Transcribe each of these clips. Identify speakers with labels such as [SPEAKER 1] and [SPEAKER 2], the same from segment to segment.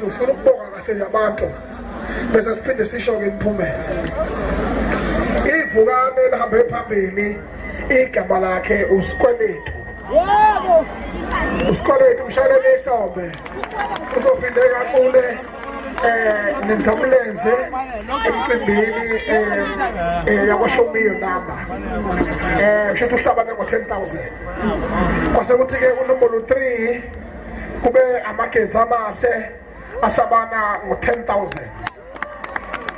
[SPEAKER 1] ufuna ukubonga kahle yabantu bese siphinde sisho ke imphumela. Ivukane lihambe phambili igama lakhe uSikweletu. Yebo. uSikweletu mshayeli ehlombe uzophinde kakhulu nindlamulenze emcimbini yakwashomiyo namba kusho uhlabane ngo-10,000 kwase kuthi ke unombolo 3 kube amagezi amahle asabana ngo-10,000.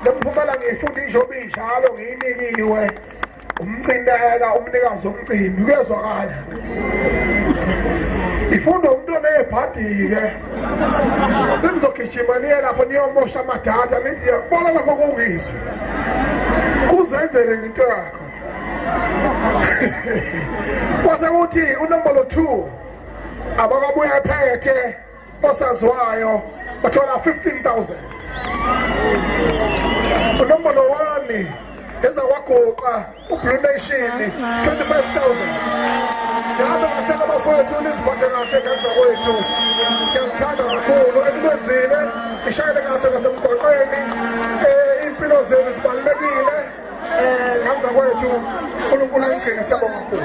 [SPEAKER 1] Lemphumela ngiyifunda injobi njalo ngiyinikiwe umcineka umnikazi womcimbi kuyezwakala. Ifunda umuntu onebhadi-ke senizogijima niye lapho niyomosha amadata nithi yakubona lapho kungizwe kuzenzele into yakho. Kwase kuthi unombolo 2 abakabuya phethe osaziwayo bathola 15,000. Unombolo 1 ezakwagoqa uBlue Nation 25,000. Yabo kahle abafowethu nisiphathe kahle kanzakwethu. Siyamthanda kakhulu ekwenzile ishayele kahle nasemgwaqweni. Impilo zenu zibalulekile. Kanzakwethu uNkulunkulu ayigcine siyabonga kakhulu.